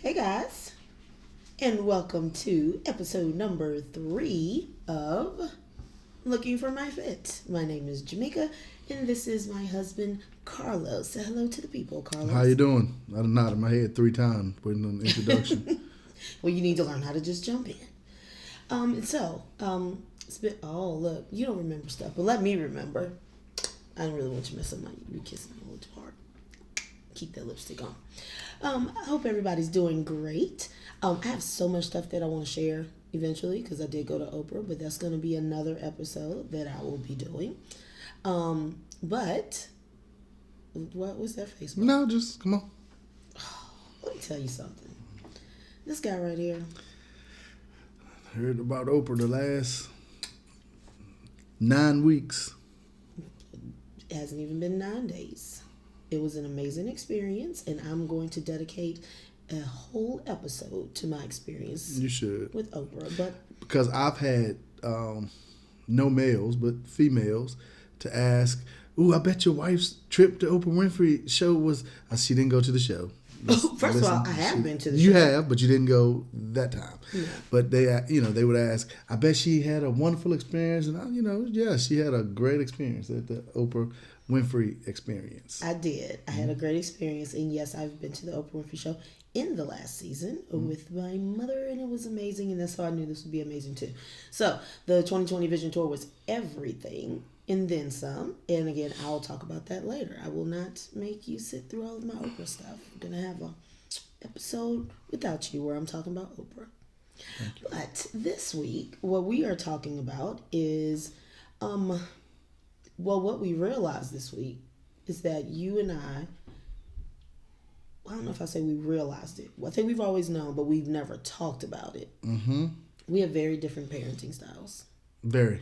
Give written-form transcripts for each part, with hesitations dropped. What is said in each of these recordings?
Hey guys, and welcome to episode number 3 of Looking for My Fit. My name is Jamaica, and this is my husband, Carlos. Say hello to the people, Carlos. How you doing? I nodded my head 3 times waiting on the introduction. Well, you need to learn how to just jump in. It's been, oh, look, you don't remember stuff, but let me remember. I don't really want you to mess up you kissing me a little too hard. Keep that lipstick on. I hope everybody's doing great. I have so much stuff that I want to share eventually because I did go to Oprah, but that's going to be another episode that I will be doing. But what was that face? No, just come on. Let me tell you something. This guy right here. Heard about Oprah the last 9 weeks. It hasn't even been 9 days. It was an amazing experience, and I'm going to dedicate a whole episode to my experience. You should. With Oprah, but because I've had no males but females to ask, "Ooh, I bet your wife's trip to Oprah Winfrey show was." She didn't go to the show. First of all, I have been to the show. You have, but you didn't go that time. Yeah. But they would ask, "I bet she had a wonderful experience," and yeah, she had a great experience at the Oprah Winfrey experience. I did. I had a great experience, and yes, I've been to the Oprah Winfrey show in the last season with my mother, and it was amazing, and that's how I knew this would be amazing too. So the 2020 Vision Tour was everything and then some, and again, I'll talk about that later. I will not make you sit through all of my Oprah stuff. I'm going to have a episode without you where I'm talking about Oprah. But this week, what we are talking about is, what we realized this week is that you and I don't know if I say we realized it. Well, I think we've always known, but we've never talked about it. Mm-hmm. We have very different parenting styles. Very.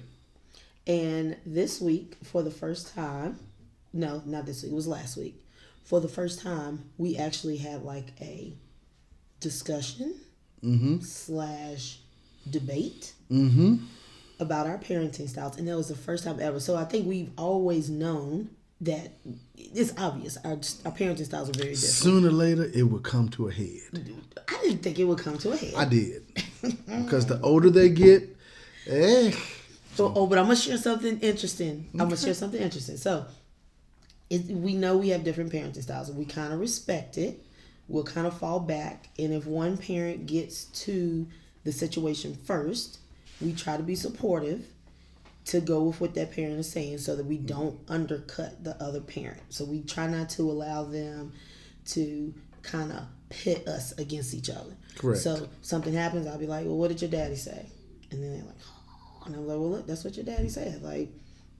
And this week, for the first time, no, not this week, it was last week. For the first time, we actually had like a discussion / debate about our parenting styles. And that was the first time ever. So I think we've always known that it's obvious. Our parenting styles are very different. Sooner or later, it would come to a head. I didn't think it would come to a head. I did. Because the older they get, but I'm going to share something interesting. So, we know we have different parenting styles, and we kind of respect it. We'll kind of fall back. And if one parent gets to the situation first, we try to be supportive to go with what that parent is saying so that we don't undercut the other parent. So we try not to allow them to kind of pit us against each other. Correct. So something happens, I'll be like, well, what did your daddy say? And then they're like, oh. And I'm like, well, look, that's what your daddy said. Like,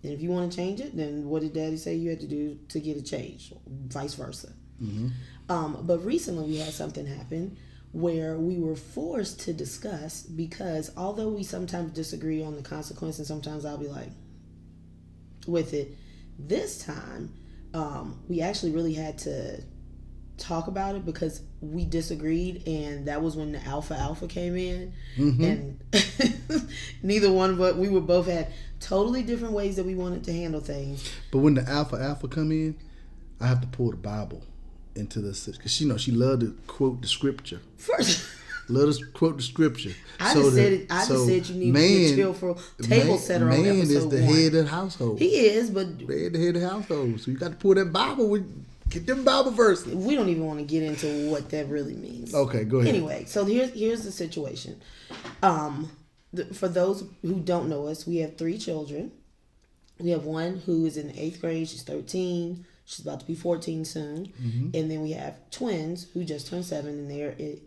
and if you want to change it, then what did daddy say you had to do to get it changed? Vice versa. Mm-hmm. But recently we had something happen where we were forced to discuss because although we sometimes disagree on the consequence and sometimes I'll be like with it, this time we actually really had to talk about it because we disagreed, and that was when the alpha came in, and neither one of us, we were both had totally different ways that we wanted to handle things. But when the alpha come in, I have to pull the Bible into this because she loved to quote the scripture. First, let us quote the scripture. I just said you need to be a cheerful table setter on episode 1. Man is the head of the household. He is, but man the head of the household. So you got to pull that Bible. Get them Bible verses. We don't even want to get into what that really means. Okay, go ahead. Anyway, so here's the situation. For those who don't know us, we have 3 children. We have one who is in the 8th grade. She's 13. She's about to be 14 soon. Mm-hmm. And then we have twins who just turned 7, and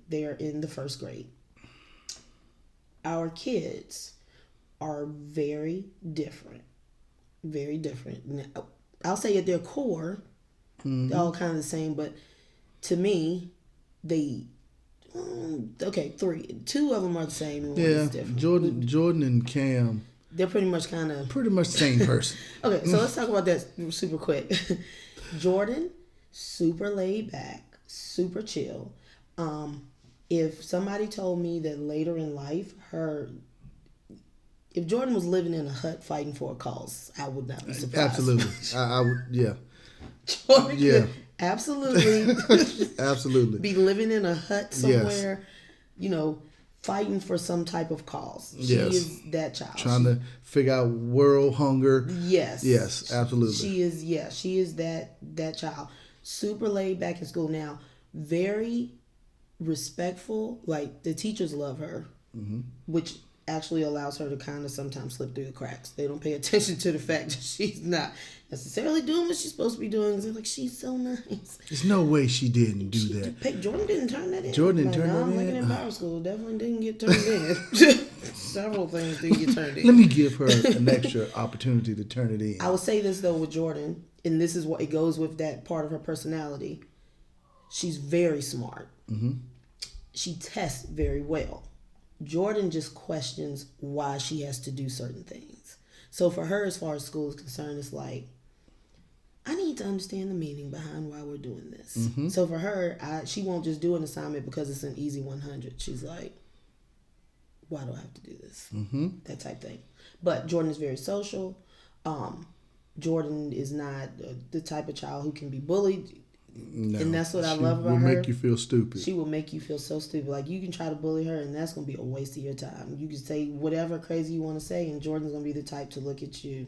they are in the 1st grade. Our kids are very different. Very different. Now, I'll say at their core, they're all kind of the same, but to me, 3. 2 of them are the same and one is different. Jordan and Cam. They're pretty much the same person. Okay, so let's talk about that super quick. Jordan, super laid back, super chill. If somebody told me that later in life, if Jordan was living in a hut fighting for a cause, I would not be surprised. Absolutely. I would, yeah. Jordan could Absolutely. Absolutely. Be living in a hut somewhere, fighting for some type of cause. She is that child. Trying to figure out world hunger. Yes. Yes, absolutely. She is that child. Super laid back in school now. Very respectful. Like, the teachers love her, which actually allows her to kind of sometimes slip through the cracks. They don't pay attention to the fact that she's not necessarily doing what she's supposed to be doing. They're like, she's so nice. There's no way she didn't do that. Jordan didn't turn that in. Jordan didn't turn that in? I'm looking in power school. Definitely didn't get turned in. Several things didn't get turned in. Let me give her an extra opportunity to turn it in. I would say this, though, with Jordan, and this is what it goes with that part of her personality. She's very smart. She tests very well. Jordan just questions why she has to do certain things. So for her, as far as school is concerned, it's like, I need to understand the meaning behind why we're doing this. So for her, she won't just do an assignment because it's an easy 100. She's like, why do I have to do this? That type thing. But Jordan is very social. Jordan is not the type of child who can be bullied. No, and that's what I love about her. She will make you feel stupid. She will make you feel so stupid. Like, you can try to bully her, and that's going to be a waste of your time. You can say whatever crazy you want to say, and Jordan's going to be the type to look at you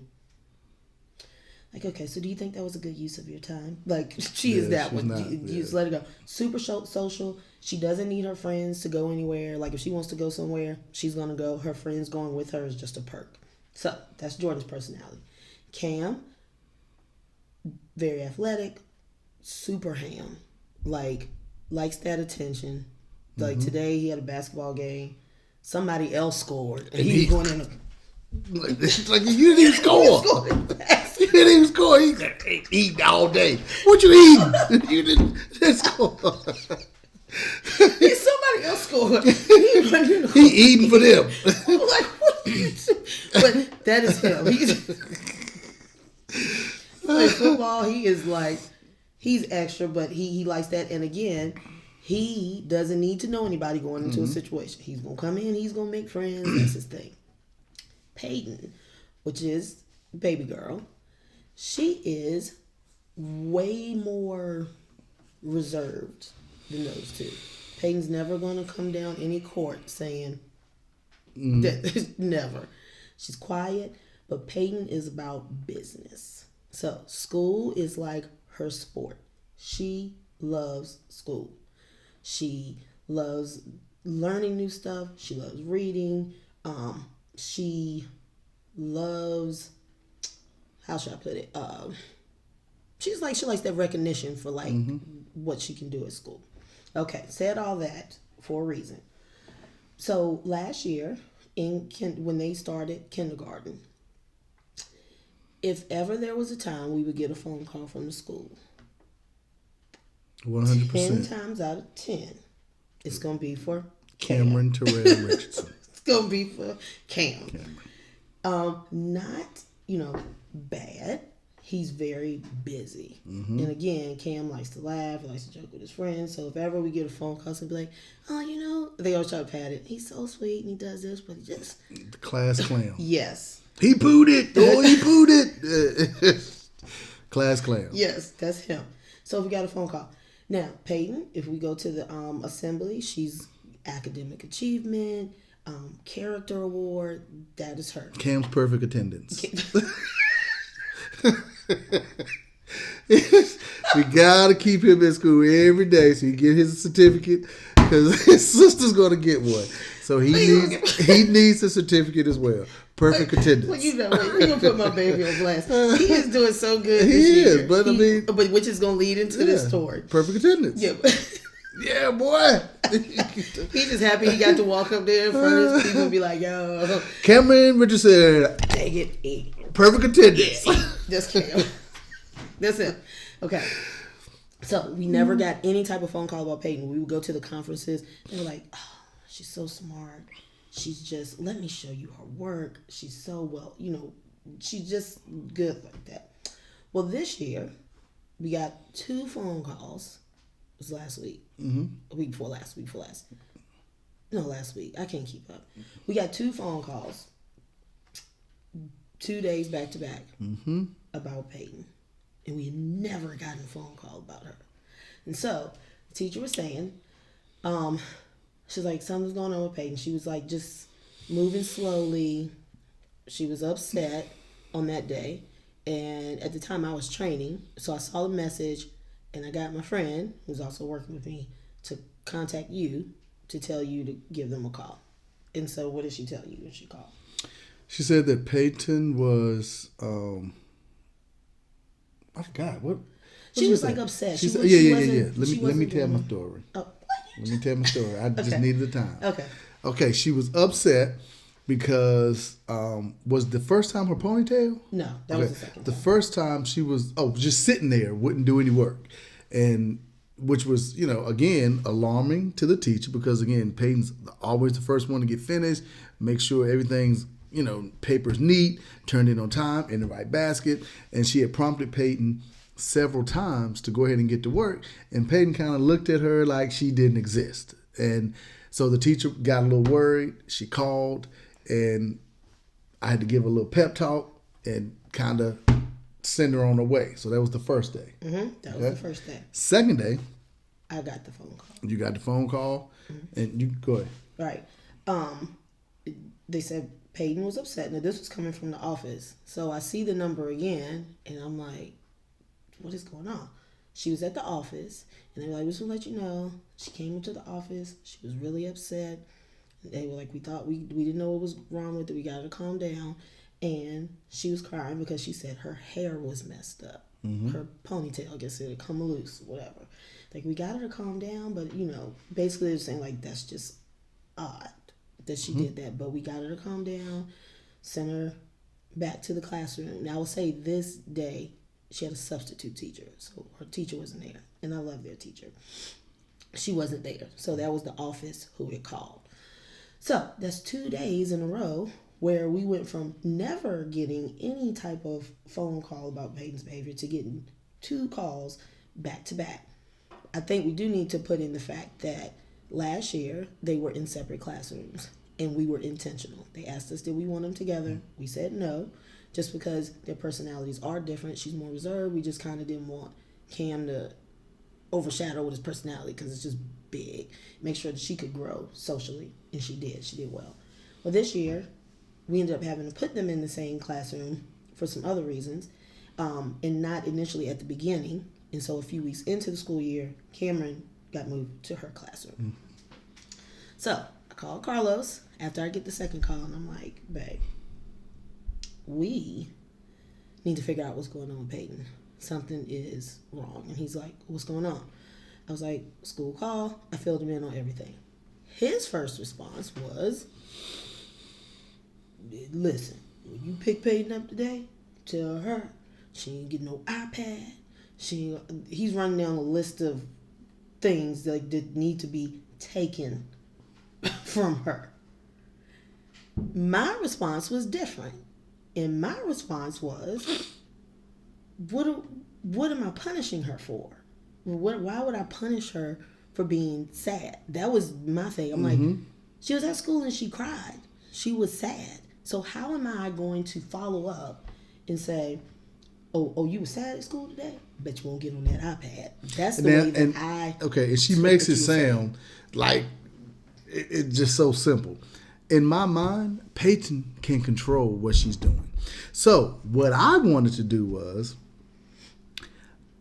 like, okay, so do you think that was a good use of your time? Like, she is that one. You just let her go. Super social. She doesn't need her friends to go anywhere. Like, if she wants to go somewhere, she's going to go. Her friends going with her is just a perk. So, that's Jordan's personality. Cam, very athletic. Super ham, like, likes that attention. Like, today he had a basketball game. Somebody else scored, and he was going in. Like, you didn't even score. You didn't even score. He eating all day. What you eating? You didn't score. Somebody else scored. He eating for them. I'm like, what? But that is him. He plays football. He is like. He's extra, but he likes that. And again, he doesn't need to know anybody going into a situation. He's going to come in. He's going to make friends. That's his thing. Peyton, which is baby girl, she is way more reserved than those two. Peyton's never going to come down any court saying that. Never. She's quiet, but Peyton is about business. So school is like her sport. She loves school. She loves learning new stuff. She loves reading. She loves, how should I put it? She likes that recognition for like what she can do at school. Okay, said all that for a reason. So last year, when they started kindergarten, if ever there was a time we would get a phone call from the school, 100%. 10 times out of 10, it's going to be for Cameron Terrell Richardson. It's going to be for Cam. Not, bad. He's very busy. And again, Cam likes to laugh, likes to joke with his friends. So if ever we get a phone call, he'll be like, they always try to pat it. He's so sweet and he does this, but he just... The class clown. Yes. He pooed it. Oh, he pooed it. Class clown. Yes, that's him. So if we got a phone call. Now, Peyton, if we go to the assembly, she's academic achievement, character award. That is her. Cam's perfect attendance. We gotta keep him in school every day so he get his certificate because his sister's gonna get one. So he needs a certificate as well. Perfect attendance. Well, we're gonna put my baby on blast. He is doing so good. He is, but but which is gonna lead into this story. Perfect attendance. Yeah. Yeah, boy. He's just happy he got to walk up there in front of his people and be like, yo. Cameron Richardson. Take it. Perfect attendance. Yeah. Just Cam. That's it. Okay. So we never got any type of phone call about Peyton. We would go to the conferences and we're like, oh, she's so smart. She's just, let me show you her work. She's so well, she's just good like that. Well, this year, we got 2 phone calls. It was last week. A week before last. No, last week. I can't keep up. We got 2 phone calls. 2 days back to back about Peyton. And we had never gotten a phone call about her. And so the teacher was saying, she's like, something's going on with Peyton. She was like, just moving slowly. She was upset on that day. And at the time I was training, so I saw the message and I got my friend, who's also working with me, to contact you to tell you to give them a call. And so what did she tell you when she called? She said that Peyton was, I forgot. What she was like upset. She said, was, yeah. Let me tell my story. Oh. Let me tell my story. I just needed the time. Okay. Okay, she was upset because was the first time her ponytail? No, that was the second time. The first time she was just sitting there, wouldn't do any work, and which was again alarming to the teacher because again Peyton's always the first one to get finished, make sure everything's paper's neat, turned in on time in the right basket, and she had prompted Peyton several times to go ahead and get to work, and Peyton kind of looked at her like she didn't exist, and so the teacher got a little worried. She called, and I had to give a little pep talk and kind of send her on her way. So that was the first day. Mm-hmm. That was the first day. Second day, I got the phone call. You got the phone call, and you go ahead. Right. They said Peyton was upset. Now this was coming from the office, so I see the number again, and I'm like, "What is going on?" She was at the office, and they were like, "Just to let you know, she came into the office. She was really upset. They were like, we thought we didn't know what was wrong with it. We got her to calm down." And she was crying because she said her hair was messed up. Mm-hmm. Her ponytail, I guess it had come loose, whatever. Like, we got her to calm down, but, basically they're saying, like, that's just odd that she did that. But we got her to calm down, sent her back to the classroom. Now, I will say this day, she had a substitute teacher, so her teacher wasn't there. And I love their teacher. She wasn't there. So that was the office who had called. So that's 2 days in a row where we went from never getting any type of phone call about Peyton's behavior to getting 2 calls back to back. I think we do need to put in the fact that last year they were in separate classrooms and we were intentional. They asked us, did we want them together? We said no, just because their personalities are different. She's more reserved. We just kind of didn't want Cam to overshadow with his personality because it's just big. Make sure that she could grow socially, and she did. She did well. Well, this year, we ended up having to put them in the same classroom for some other reasons, and not initially at the beginning. And so a few weeks into the school year, Cameron got moved to her classroom. So I called Carlos after I get the second call, and I'm like, babe, we need to figure out what's going on with Peyton. Something is wrong. And he's like, what's going on? I was like, school call. I filled him in on everything. His first response was, listen, when you pick Peyton up today, tell her she ain't get no iPad. He's running down a list of things that need to be taken from her. My response was different. And my response was, what am I punishing her for? Why would I punish her for being sad? That was my thing. I'm like, she was at school and she cried. She was sad. So how am I going to follow up and say, oh, you were sad at school today? Bet you won't get on that iPad. That's the way that I... Okay, and she makes it sound like it's just so simple. In my mind, Peyton can control what she's doing. So what I wanted to do was,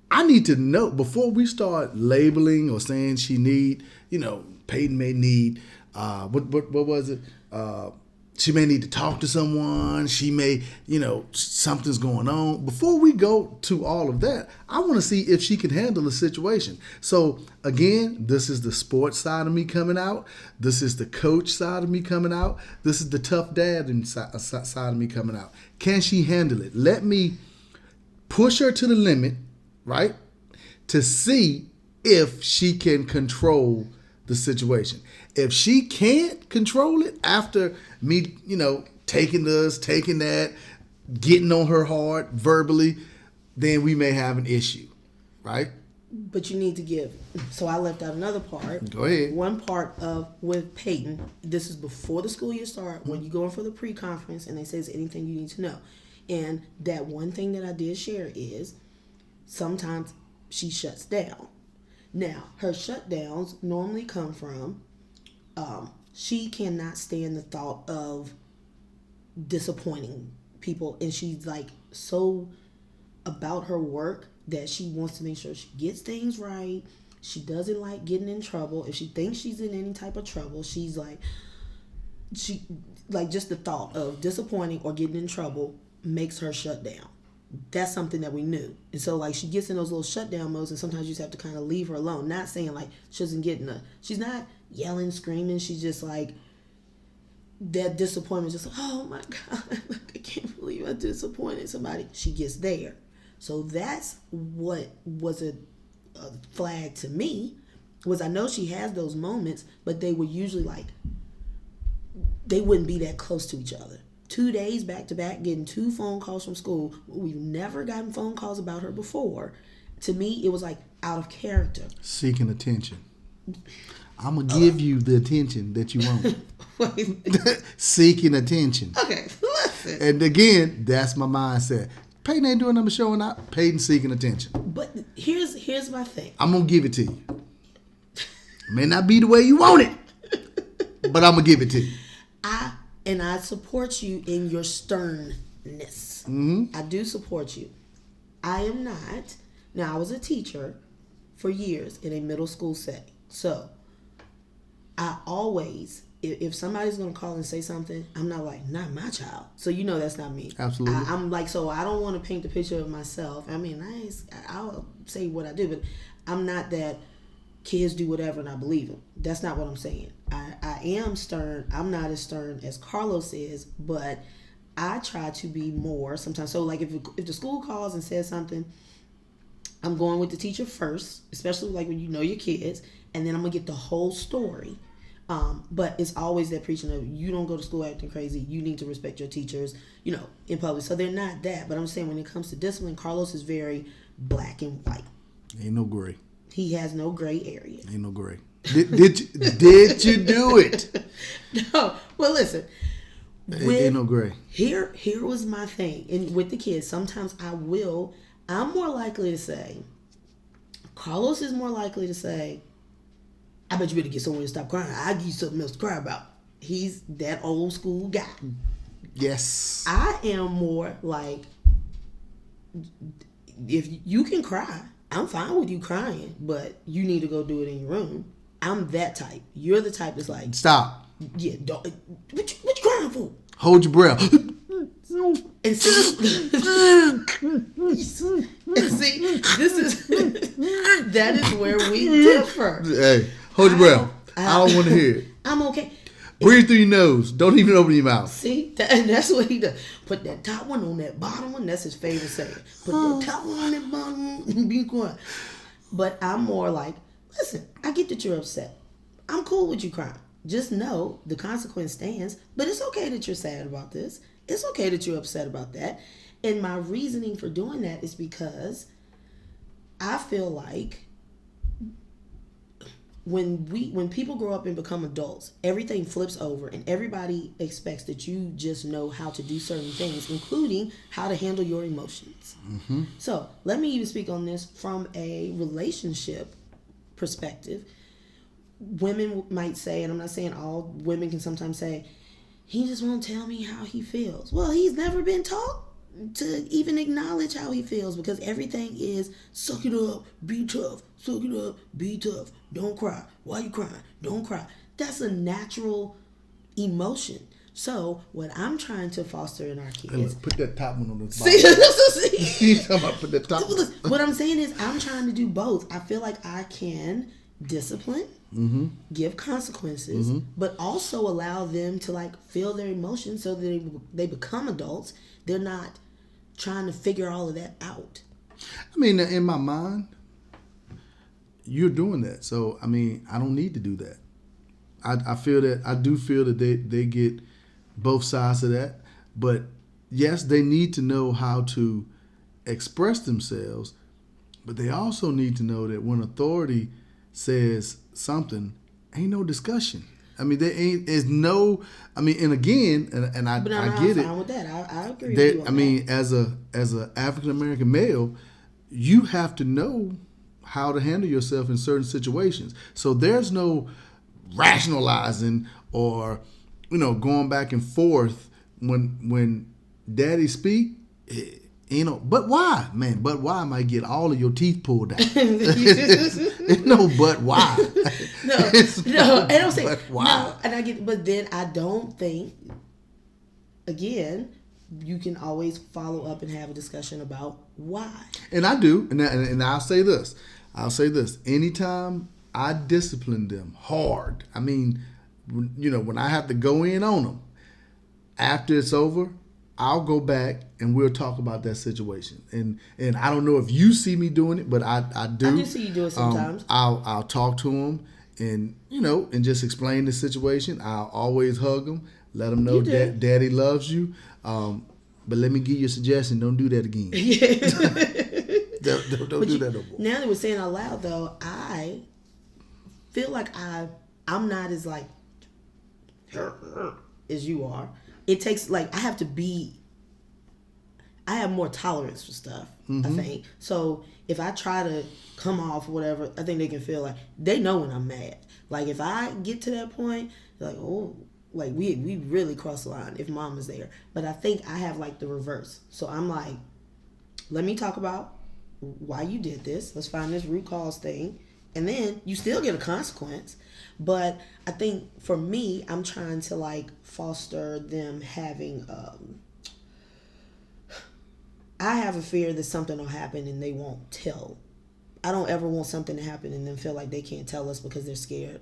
I need to know, before we start labeling or saying she need, Peyton may need, what was it? She may need to talk to someone. She may, something's going on. Before we go to all of that, I want to see if she can handle the situation. So again, this is the sports side of me coming out. This is the coach side of me coming out. This is the tough dad side of me coming out. Can she handle it? Let me push her to the limit, right? To see if she can control the situation. If she can't control it after me, taking this, taking that, getting on her hard verbally, then we may have an issue, right? But you need to give. So I left out another part. Go ahead. One part of with Peyton, this is before the school year starts, when you go in for the pre-conference and they say, is anything you need to know? And that one thing that I did share is sometimes she shuts down. Now, her shutdowns normally come from she cannot stand the thought of disappointing people, and she's like so about her work that she wants to make sure she gets things right. She doesn't like getting in trouble. If she thinks she's in any type of trouble, she's like, she like just the thought of disappointing or getting in trouble makes her shut down. That's something that we knew. And so like she gets in those little shutdown modes, and sometimes you just have to kind of leave her alone. Not saying like she doesn't get in a, she's not yelling, screaming. She's just like that disappointment, just like, oh my God, I can't believe I disappointed somebody. She gets there. So that's what was a flag to me, was I know she has those moments, but they were usually like, they wouldn't be that close to each other. 2 days back to back, getting 2 phone calls from school. We've never gotten phone calls about her before. To me, it was like out of character. Seeking attention. I'm going to give you the attention that you want. Seeking attention. Okay, listen. And again, that's my mindset. Peyton ain't doing nothing showing up. Peyton seeking attention. But here's my thing. I'm going to give it to you. May not be the way you want it, but I'm going to give it to you. I support you in your sternness. Mm-hmm. I do support you. I am not. Now, I was a teacher for years in a middle school setting. So, I always, if somebody's going to call and say something, I'm not like, not my child. So, you know that's not me. Absolutely. I'm like, so I don't want to paint the picture of myself. I mean, I'll say what I do, but I'm not that kids do whatever and I believe them. That's not what I'm saying. I am stern. I'm not as stern as Carlos is, but I try to be more sometimes. So like if the school calls and says something, I'm going with the teacher first, especially like when you know your kids, and then I'm going to get the whole story. But it's always that preaching of, you don't go to school acting crazy. You need to respect your teachers, you know, in public. So they're not that. But I'm saying when it comes to discipline, Carlos is very black and white. Ain't no gray. He has no gray area. Ain't no gray. Did you do it? No. Well, listen. Ain't no gray. Here was my thing. And with the kids, sometimes I'm more likely to say, Carlos is more likely to say, I bet you better get someone to stop crying. I'll give you something else to cry about. He's that old school guy. Yes. I am more like, if you can cry, I'm fine with you crying, but you need to go do it in your room. I'm that type. You're the type that's like, stop. Yeah, don't. What you crying for? Hold your breath. And see, this is that is where we differ. Hey, hold your breath. I don't want to hear it. I'm okay. Breathe through your nose. Don't even open your mouth. See, and that's what he does. Put that top one on that bottom one. That's his favorite saying. Put that top one on that bottom one and be quiet. But I'm more like, listen, I get that you're upset. I'm cool with you crying. Just know the consequence stands. But it's okay that you're sad about this. It's okay that you're upset about that. And my reasoning for doing that is because I feel like when people grow up and become adults, everything flips over and everybody expects that you just know how to do certain things, including how to handle your emotions. Mm-hmm. So let me even speak on this from a relationship perspective. Women might say, and I'm not saying all women can sometimes say, he just won't tell me how he feels. Well, he's never been taught to even acknowledge how he feels, because everything is suck it up, be tough, suck it up, be tough, don't cry. Why you crying? Don't cry. That's a natural emotion. So what I'm trying to foster in our kids. Hey, look, put that top one on the See? You talking about put that top one. What I'm saying is I'm trying to do both. I feel like I can discipline, mm-hmm. give consequences, mm-hmm. but also allow them to like feel their emotions so that they become adults. They're not trying to figure all of that out. I mean, in my mind, you're doing that. So, I mean, I don't need to do that. I do feel that they get both sides of that. But yes, they need to know how to express themselves. But they also need to know that when authority says something, ain't no discussion. I mean, there is no. I mean, and again, and I get it. I'm fine with that. I agree with you on I mean, as a African American male, you have to know how to handle yourself in certain situations. So there's no rationalizing or going back and forth when daddy speak. But why, man? But why might get all of your teeth pulled out? No, but why? No, I don't say. But why? No, and I get, but then I don't think. Again, you can always follow up and have a discussion about why. And I do, and I'll say this. Anytime I discipline them hard, I mean, when I have to go in on them, after it's over, I'll go back and we'll talk about that situation. And I don't know if you see me doing it, but I do. I do see you do it sometimes. I'll talk to them and just explain the situation. I'll always hug them, let them know that daddy loves you. But let me give you a suggestion. Don't do that again. don't do that no more. Now that we're saying out loud, though, I feel like I'm not as like as you are. It takes I have more tolerance for stuff. I think so. If I try to come off or whatever, I think they can feel like they know when I'm mad. Like if I get to that point, they're like, oh, like we really cross the line if mom is there. But I think I have like the reverse. So I'm like, let me talk about why you did this. Let's find this root cause thing. And then you still get a consequence. But I think for me, I'm trying to like foster them having, I have a fear that something will happen and they won't tell. I don't ever want something to happen and then feel like they can't tell us because they're scared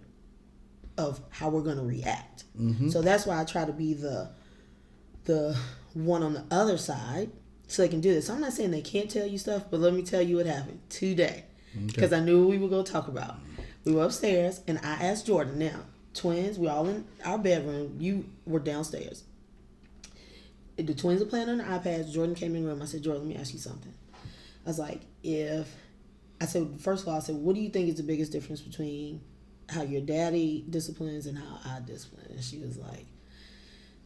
of how we're going to react. So that's why I try to be the one on the other side so they can do this. So I'm not saying they can't tell you stuff, but let me tell you what happened today. Because I knew what we were going to talk about. We were upstairs, and I asked Jordan, now, twins, we're all in our bedroom. You were downstairs. The twins are playing on their iPads. Jordan came in the room. I said, Jordan, let me ask you something. I was like, first of all, I said, what do you think is the biggest difference between how your daddy disciplines and how I discipline? And she was like,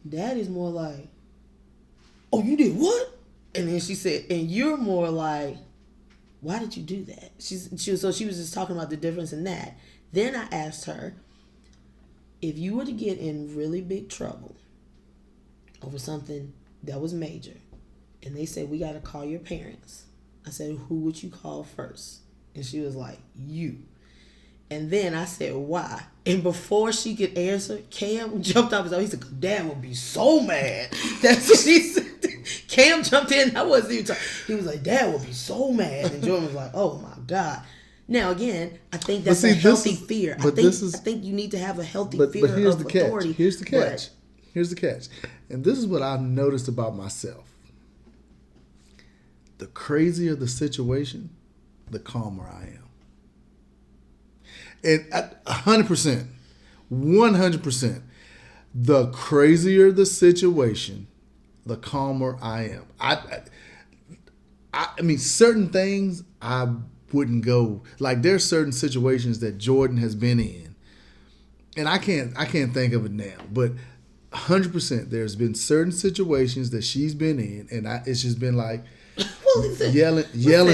daddy's more like, oh, you did what? And then she said, and you're more like, why did you do that? She was just talking about the difference in that. Then I asked her, if you were to get in really big trouble over something that was major, and they said, we got to call your parents. I said, who would you call first? And she was like, you. And then I said, why? And before she could answer, Cam jumped off his own. He said, Dad would be so mad. That's what she said. Cam jumped in. I wasn't even talking. He was like, Dad would be so mad. And Jordan was like, oh my God. Now again, I think that's a healthy fear. I think you need to have a healthy fear of authority. Here's the catch. And this is what I've noticed about myself. The crazier the situation, the calmer I am. And 100%, the crazier the situation, the calmer I am. I mean, certain things I wouldn't go. Like there's certain situations that Jordan has been in, and I can't think of it now. But 100%, there's been certain situations that she's been in, and it's just been like yelling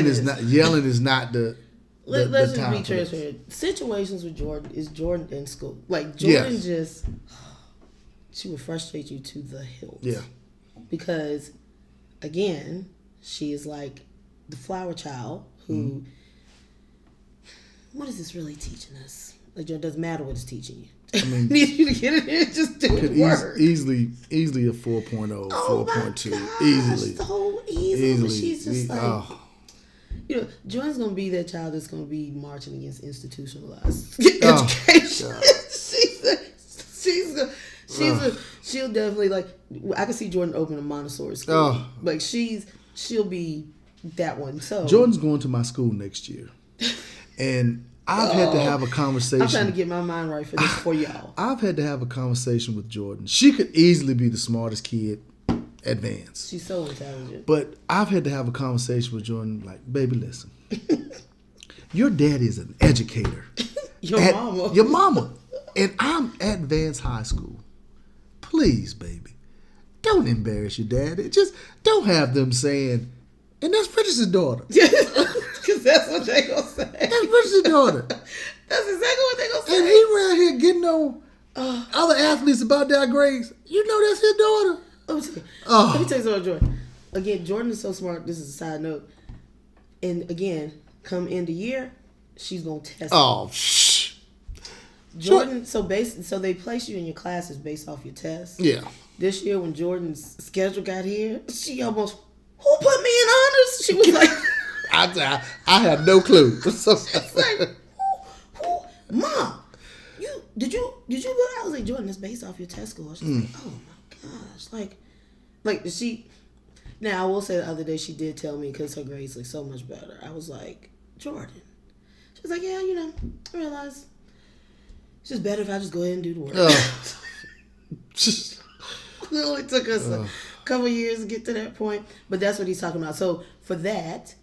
is not the. Let's just be transparent. Situations with Jordan is Jordan in school. Like Jordan she would frustrate you to the hilt. Yeah. Because, again, she is like the flower child who, what is this really teaching us? Like, it doesn't matter what it's teaching you. I mean, need you to get in here and just do the work. Easily a 4.0, 4.2. Easily. So easily. She's just like, Jordan's going to be that child that's going to be marching against institutionalized education. She'll definitely I can see Jordan open a Montessori school. Like she'll be that one. So Jordan's going to my school next year, and I've had to have a conversation. I'm trying to get my mind right for this for y'all. I've had to have a conversation with Jordan. She could easily be the smartest kid, advanced. She's so intelligent. But I've had to have a conversation with Jordan. Like, baby, listen, your daddy is an educator. Your mama, and I'm at advanced high school. Please, baby, don't embarrass your daddy. Just don't have them saying, and that's Prentice's daughter. Because Because that's what they gonna say. That's Richard's daughter. That's exactly what they gonna say. And he around here getting on other athletes about their grades. You know that's his daughter. Let me tell you something, Jordan. Again, Jordan is so smart. This is a side note. And again, come end of year, she's gonna test. Oh, shh. Jordan. So they place you in your classes based off your tests. Yeah. This year, when Jordan's schedule got here, she almost, who put me in honors? She was like, I had no clue. It's like, who, Mom, did you I was like, Jordan, it's based off your test score. She's like, oh my gosh, like she. Now I will say the other day she did tell me because her grades look so much better. I was like, Jordan. She was like, yeah, I realize it's just better if I just go ahead and do the work. It only took us a couple years to get to that point, but that's what he's talking about. So for that,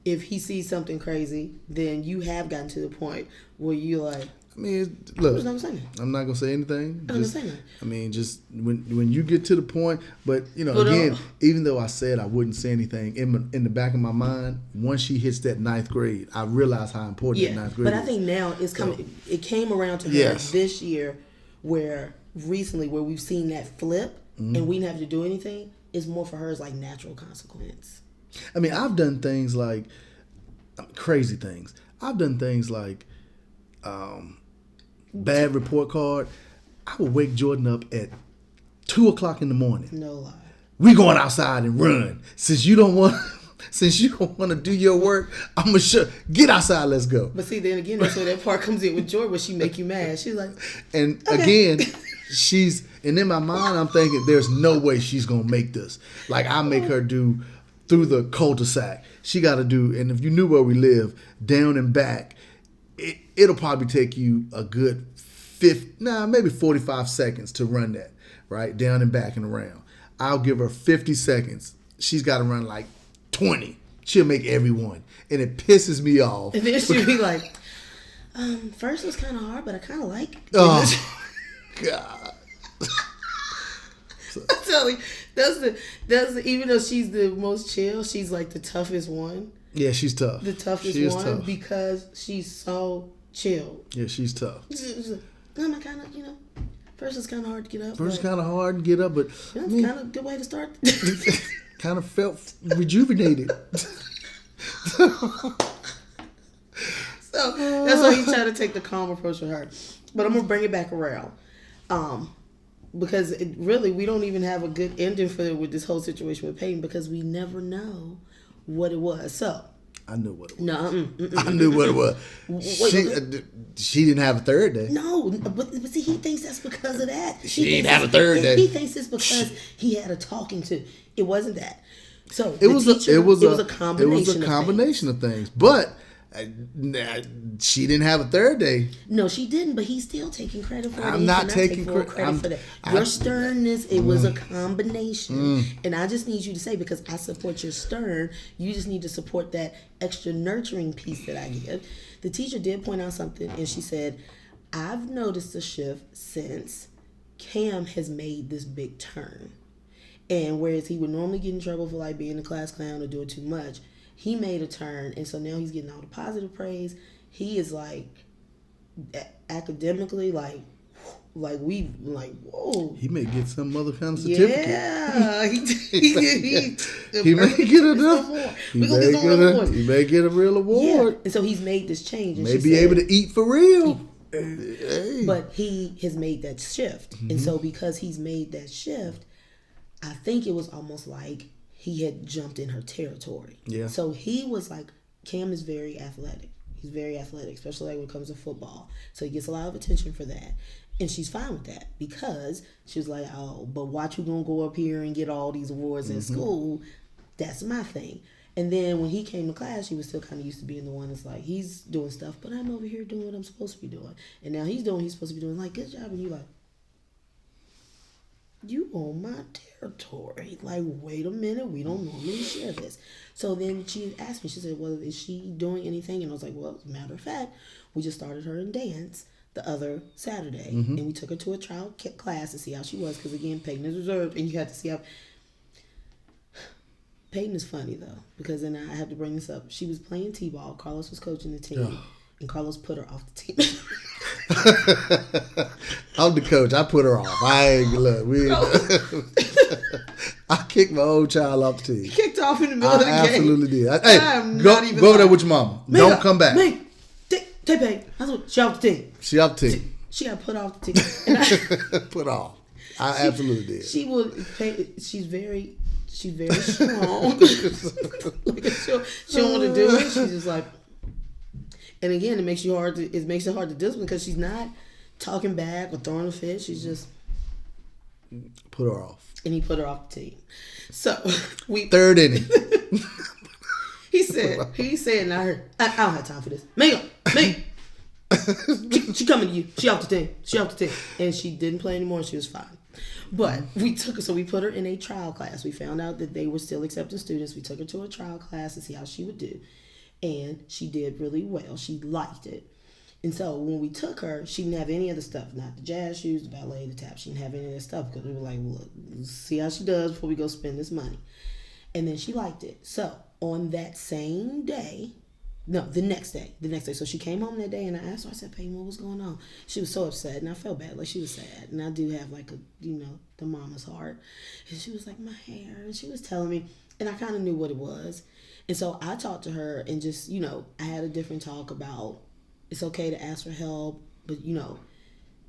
if he sees something crazy, then you have gotten to the point where you're like, I mean, look, I'm not gonna say anything. I mean, just when you get to the point, but again, even though I said I wouldn't say anything, in the back of my mind, once she hits that 9th grade, I realize how important that 9th grade is. But I think now it's coming. So, it came around to her this year, where we've seen that flip, and we didn't have to do anything. It's more for her as like natural consequence. I mean, I've done things like crazy things. I've done things like. Bad report card. I would wake Jordan up at 2:00 in the morning. No lie. We going outside and run. Since you don't want to do your work, I'm gonna get outside. Let's go. But see, then again, that's where that part comes in with Jordan, where she make you mad. She's like, and okay. Again, and in my mind, I'm thinking, there's no way she's gonna make this. Like I make her do through the cul-de-sac. She got to do, and if you knew where we live, down and back. It'll probably take you a good maybe 45 seconds to run that, right? Down and back and around. I'll give her 50 seconds. She's got to run like 20. She'll make every one. And it pisses me off. And then she'll be like, first it was kind of hard, but I kind of like it. Oh, God. I'm telling you, that's the, even though she's the most chill, she's like the toughest one. Yeah, she's tough. The toughest one tough. Because she's so chill. Yeah, she's tough. I'm kind of, first it's kind of hard to get up. First it's kind of hard to get up, but it's kind of a good way to start. Kind of felt rejuvenated. So that's why he's trying to take the calm approach with her. But I'm gonna bring it back around, because we don't even have a good ending with this whole situation with Peyton, because we never know what it was. So I knew what it was. No, I knew what it was. She didn't have a third day. No, but see, he thinks that's because of that. She didn't have a third day. He thinks it's because he had a talking to. It wasn't that. So it was a combination of things. But she didn't have a third day. No, she didn't. But he's still taking credit for it. I'm not taking credit for that. Your sternness, it was a combination. And I just need you to say, because I support your stern, you just need to support that extra nurturing piece that I give. The teacher did point out something, and she said, I've noticed a shift since Cam has made this big turn. And whereas he would normally get in trouble for like being a class clown or doing too much, he made a turn, and so now he's getting all the positive praise. He is like academically whoa. He may get some other kind of certificate. Yeah, he may get another. He may get a real award. Yeah. And so he's made this change. And may be able to eat for real. But he has made that shift, and so because he's made that shift, I think it was almost like he had jumped in her territory. Yeah. So he was like, Cam is very athletic. He's very athletic, especially like when it comes to football. So he gets a lot of attention for that. And she's fine with that, because she was like, oh, but watch you gonna go up here and get all these awards in school. That's my thing. And then when he came to class, she was still kind of used to being the one that's like, he's doing stuff, but I'm over here doing what I'm supposed to be doing. And now he's doing what he's supposed to be doing. Like, good job. And you like, you own my territory. Like, wait a minute, we don't normally share this. So then she asked me, she said, well, is she doing anything? And I was like, well, as a matter of fact, we just started her in dance the other Saturday. And we took her to a trial class to see how she was, because again, Peyton is reserved, and you have to see how. Peyton is funny though, because then I have to bring this up. She was playing t-ball. Carlos was coaching the team, and Carlos put her off the team. I'm the coach. I put her off. I kicked my old child off the team. Kicked off in the middle of the game. Absolutely did. Hey, go over there with your mama. Don't come back. Take Peyton. She off the team. She off the team. She got put off the team. And put off. I absolutely did. She's very strong. Like she don't want to do it. She's just like, and again, it makes it hard to discipline because she's not talking back or throwing a fit. She's just put her off. And he put her off the team. So third inning. He said, and I heard, I don't have time for this. Megan. She coming to you. She off the team. And she didn't play anymore. She was fine. But we put her in a trial class. We found out that they were still accepting students. We took her to a trial class to see how she would do. And she did really well. She liked it. And so when we took her, she didn't have any of the stuff. Not the jazz shoes, the ballet, the tap. She didn't have any of that stuff because we were like, look, let's see how she does before we go spend this money. And then she liked it. So on that same day, the next day. So she came home that day and I asked her, I said, Peyton, what was going on? She was so upset and I felt bad. Like she was sad. And I do have like the mama's heart. And she was like, my hair. And she was telling me, and I kind of knew what it was. And so I talked to her and just, I had a different talk about it's okay to ask for help, but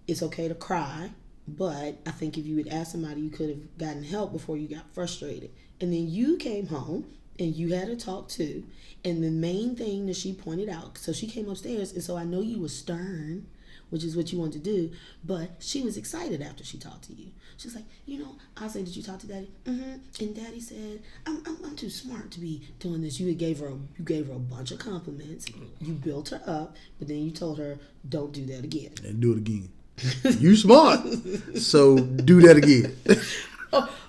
it's okay to cry. But I think if you would ask somebody, you could have gotten help before you got frustrated. And then you came home and you had a talk too. And the main thing that she pointed out, so she came upstairs, and so I know you were stern, which is what you wanted to do, but she was excited after she talked to you. She's like, I said, did you talk to Daddy? Mm-hmm. And Daddy said, I'm too smart to be doing this. You gave her a bunch of compliments. You built her up, but then you told her, don't do that again. And do it again. You smart, so do that again.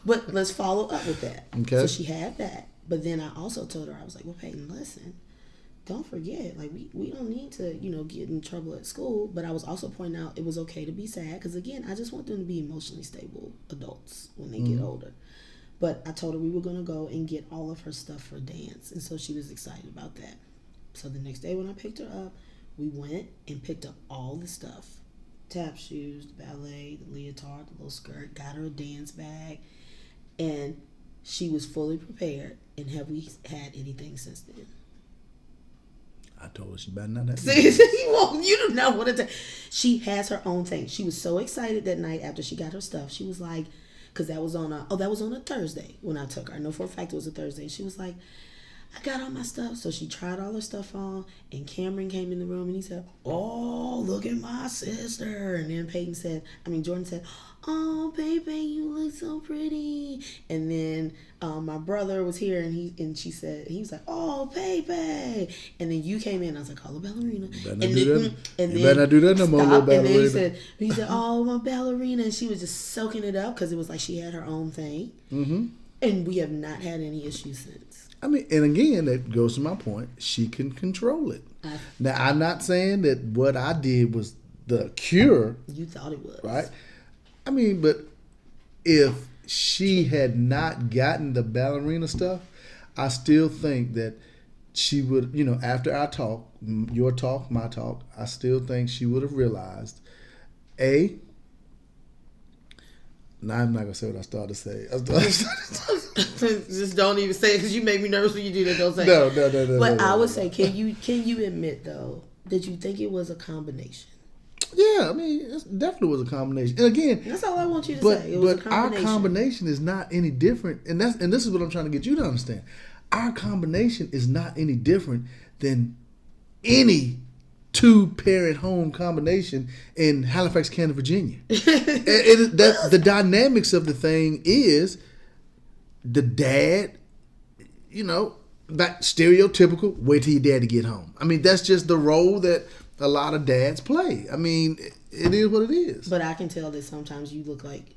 But let's follow up with that. Okay. So she had that. But then I also told her, I was like, well, Peyton, listen, don't forget, like, we don't need to, get in trouble at school. But I was also pointing out it was okay to be sad. Because, again, I just want them to be emotionally stable adults when they get older. But I told her we were going to go and get all of her stuff for dance. And so she was excited about that. So the next day when I picked her up, we went and picked up all the stuff. Tap shoes, the ballet, the leotard, the little skirt, got her a dance bag. And she was fully prepared. And have we had anything since then? I told her she better not have. You do not want to. She has her own thing. She was so excited that night after she got her stuff. She was like, because that was on a Thursday when I took her. I know for a fact it was a Thursday. She was like, I got all my stuff. So she tried all her stuff on, and Cameron came in the room and he said, oh, look at my sister. And then Jordan said, oh, baby, you look so pretty. And then my brother was here and he was like, oh, baby. And then you came in. I was like, call a ballerina. You better not do that no more, little ballerina. And then he said, oh, my ballerina. And she was just soaking it up because it was like she had her own thing. Mm-hmm. And we have not had any issues since. I mean, and again, that goes to my point. She can control it. Now, I'm not saying that what I did was the cure. You thought it was. Right? I mean, but if she had not gotten the ballerina stuff, I still think that she would, after our talk, your talk, my talk, I still think she would have realized, now I'm not going to say what I started to say. Just don't even say it because you make me nervous when you do that. Don't say it. No. But I would say, can you admit, though, that you think it was a combination? Yeah, I mean, it definitely was a combination. And again, that's all I want you to say. It was a combination. Our combination is not any different. And this is what I'm trying to get you to understand. Our combination is not any different than any two-parent home combination in Halifax County, Virginia. The dynamics of the thing is the dad, that stereotypical, wait till your daddy get home. I mean, that's just the role that a lot of dads play. I mean, it is what it is. But I can tell that sometimes you look like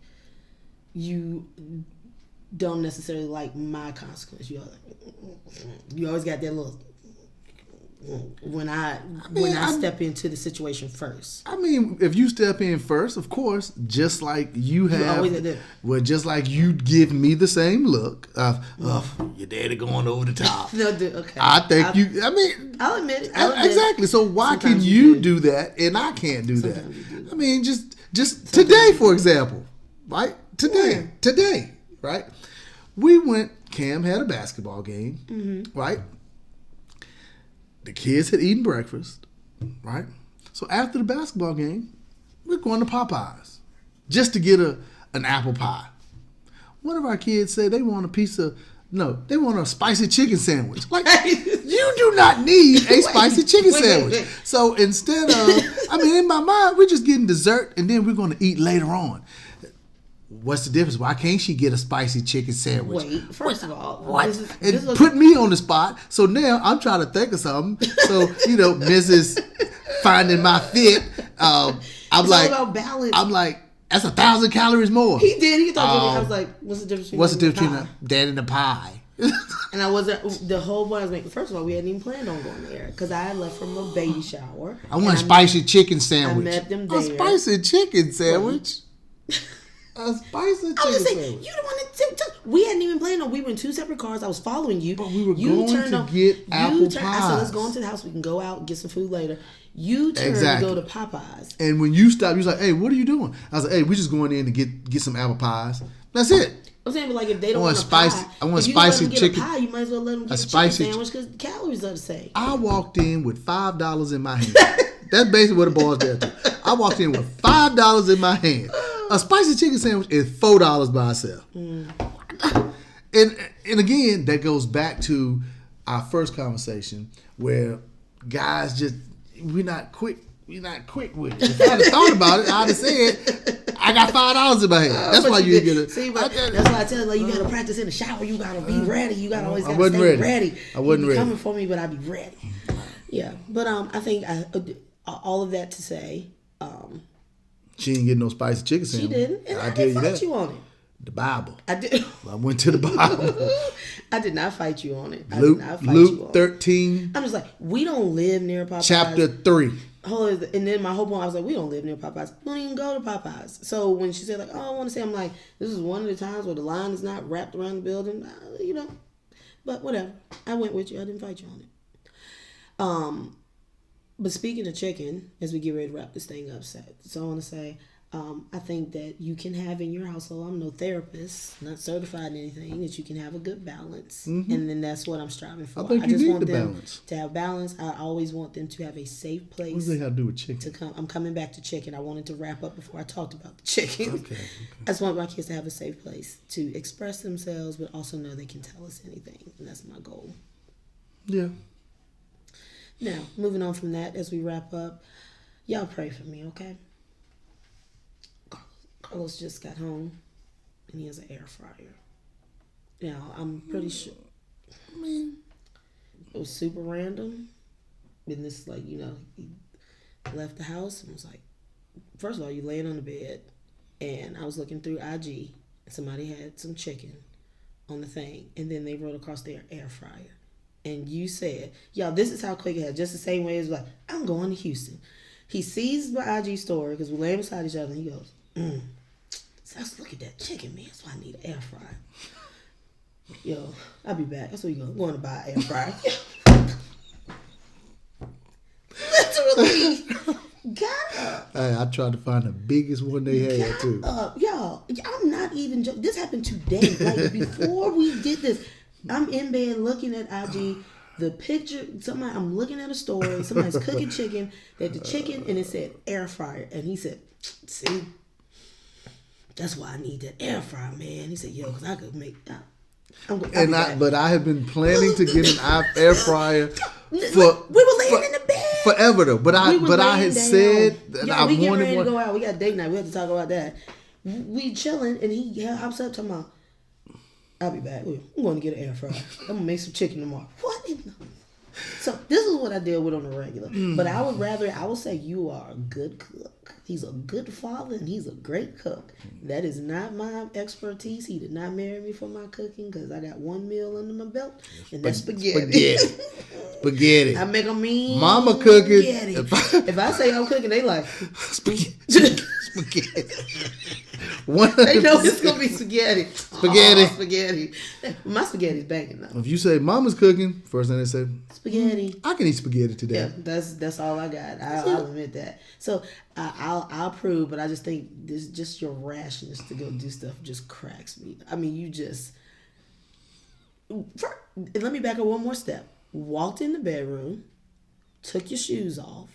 you don't necessarily like my consequence. You always got that little when I step into the situation first. I mean, if you step in first, of course, just like you have, just like you give me the same look of your daddy going over the top. No, okay. I think I'll admit it. Exactly. So why can you do that and I can't do that? I mean, just today, for example, right? Today, right? Cam had a basketball game, right? The kids had eaten breakfast, right? So after the basketball game, we're going to Popeyes just to get an apple pie. One of our kids said they want they want a spicy chicken sandwich. Like, you do not need a spicy chicken sandwich. So instead of, in my mind, we're just getting dessert and then we're going to eat later on. What's the difference? Why can't she get a spicy chicken sandwich? Wait, first of all, what? Put me on the spot. So now I'm trying to think of something. So, Mrs. Finding my fit. I'm it's like, all about balance. I'm like, that's 1,000 calories more. He did. He thought I was like, what's the difference between a dad and a pie? And I wasn't, the whole point I was making, first of all, we hadn't even planned on going there because I had left from a baby shower. I want a spicy chicken sandwich. I met them there. A spicy chicken sandwich? A spicy chicken sandwich. You don't want to. We hadn't even planned on. We were in two separate cars. I was following you. But we were going to get apple pies. I said, let's go into the house. We can go out and get some food later. You turned to go to Popeyes. And when you stopped, you was like, hey, what are you doing? I was like, hey, we're just going in to get some apple pies. That's it. I'm saying, but like, if they don't want a spicy, pie, I want if spicy you let them chicken. Get a pie, you might as well let them get a chicken sandwich because the calories are the same. I walked in with $5 in my hand. That's basically what it boils down to. I walked in with $5 in my hand. A spicy chicken sandwich is $4 by itself. And again, that goes back to our first conversation where guys we're not quick with it. If I'd have thought about it, I'd have said, I got $5 in my hand. That's why you get it. See, but that's why I tell you, you gotta practice in the shower. You gotta be ready. You gotta always stay ready. I wasn't ready. Coming for me, but I'd be ready. Yeah, but I think all of that to say, she didn't get no spicy chicken sandwich. She didn't, and I didn't fight you on it. The Bible. I did. I went to the Bible. I did not fight you on it. Luke 13. I'm just like, we don't live near Popeyes. Chapter 3. And then my whole point, I was like, we don't live near Popeyes. We don't even go to Popeyes. So when she said, like, oh, I want to say, I'm like, this is one of the times where the line is not wrapped around the building, But whatever. I went with you. I didn't fight you on it. But speaking of chicken, as we get ready to wrap this thing up, so I want to say, I think that you can have in your household, I'm no therapist, not certified in anything, that you can have a good balance. Mm-hmm. And then that's what I'm striving for. I just want them balance. To have balance. I always want them to have a safe place. What does that have to do with chicken? I'm coming back to chicken. I wanted to wrap up before I talked about the chicken. Okay. I just want my kids to have a safe place to express themselves, but also know they can tell us anything. And that's my goal. Yeah. Now, moving on from that, as we wrap up, y'all pray for me, okay? Carlos just got home, and he has an air fryer. Now, I'm pretty sure. It was super random. And this, he left the house and was like, first of all, you laying on the bed, and I was looking through IG, and somebody had some chicken on the thing, and then they wrote across their air fryer. And you said, y'all, this is how quick it had. Just the same way as like, I'm going to Houston. He sees my IG story because we're laying beside each other, and he goes, So let's look at that chicken, man. That's why I need an air fryer. Yo, I'll be back. That's what you going to buy an air fryer. Literally. Got up. Hey, I tried to find the biggest one they had too. Y'all, I'm not even joking. This happened today. Like before we did this, I'm in bed looking at IG. The picture, I'm looking at a story. Somebody's cooking chicken. They had the chicken and it said air fryer. And he said, see, that's why I need that air fryer, man. He said, yo, because I could make that. But I have been planning to get an air fryer we were laying in the bed forever though. But I had said that I wanted one. To go out. We got date night. We have to talk about that. We chilling and he hops up talking about, I'll be back. I'm going to get an air fryer. I'm going to make some chicken tomorrow. What in the... So this is what I deal with on the regular. But I would say you are a good cook. He's a good father and he's a great cook. That is not my expertise. He did not marry me for my cooking because I got one meal under my belt and that's spaghetti. Spaghetti. I make a mean Mama cooking. Spaghetti. If I say I'm cooking, they like spaghetti. They know it's gonna be spaghetti. Spaghetti. Oh, spaghetti. My spaghetti's banging though. If you say Mama's cooking, first thing they say, spaghetti. I can eat spaghetti today. Yeah, that's all I got. I'll admit that. So I'll approve, but I just think this just your rashness to go do stuff just cracks me. I mean, you just. Let me back up one more step. Walked in the bedroom, took your shoes off,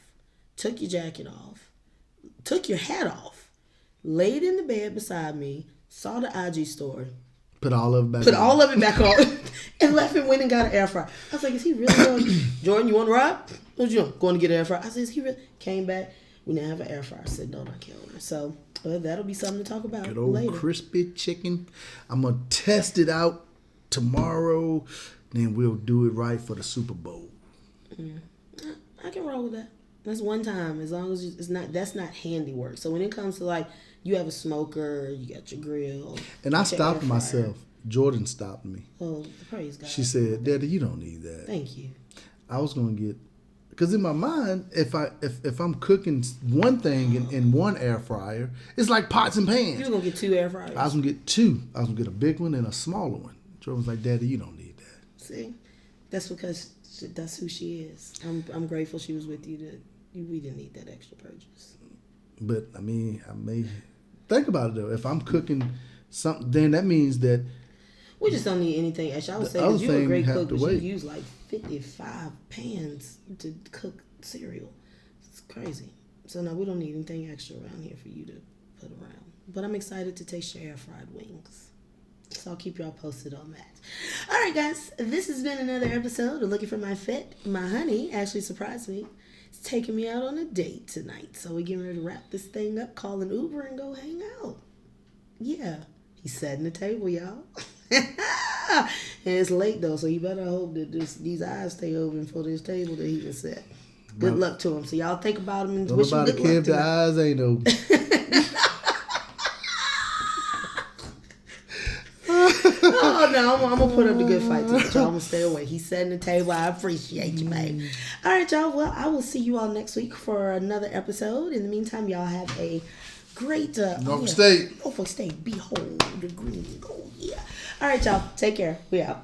took your jacket off, took your hat off, laid in the bed beside me, saw the IG story. Put all of it back on. And left and went and got an air fryer. I was like, is he really going? Jordan, you want to ride? What you doing? Going to get an air fryer? I said, is he really? Came back. We now have an air fryer sitting on our counter. So that'll be something to talk about good old later. Crispy chicken. I'm going to test it out tomorrow. Then we'll do it right for the Super Bowl. I can roll with that. That's one time, as long as that's not handiwork. So when it comes to like, you have a smoker, you got your grill. And I stopped myself. Jordan stopped me. Oh, praise God. She said, Daddy, you don't need that. Thank you. I was going to get, because in my mind, if I'm cooking one thing in one air fryer, it's like pots and pans. You were going to get 2 air fryers. I was going to get 2. I was going to get a big one and a smaller one. Jordan was like, Daddy, you don't need that. See? That's because that's who she is. I'm grateful she was with you. We didn't need that extra purchase. But, I mean, I may think about it, though. If I'm cooking something, then that means that we just don't need anything extra. I would say because you're a great cook, but you use like 55 pans to cook cereal. It's crazy. So, no, we don't need anything extra around here for you to put around. But I'm excited to taste your air-fried wings. So I'll keep y'all posted on that. All right, guys. This has been another episode of Looking for My Fit. My honey actually surprised me. It's taking me out on a date tonight. So we're getting ready to wrap this thing up, call an Uber, and go hang out. Yeah. He's setting the table, y'all. And it's late, though, so you better hope that these eyes stay open for this table that he can set. Good luck to him. So y'all think about him and wish him good luck tonight. The eyes ain't open. Oh, no, I'm going to put up the good fight tonight, y'all. I'm going to stay away. He's setting the table. I appreciate you, babe. All right, y'all. Well, I will see you all next week for another episode. In the meantime, y'all have a great... Norfolk State. Norfolk State. Behold the green. Oh, yeah. All right, y'all. Take care. We out.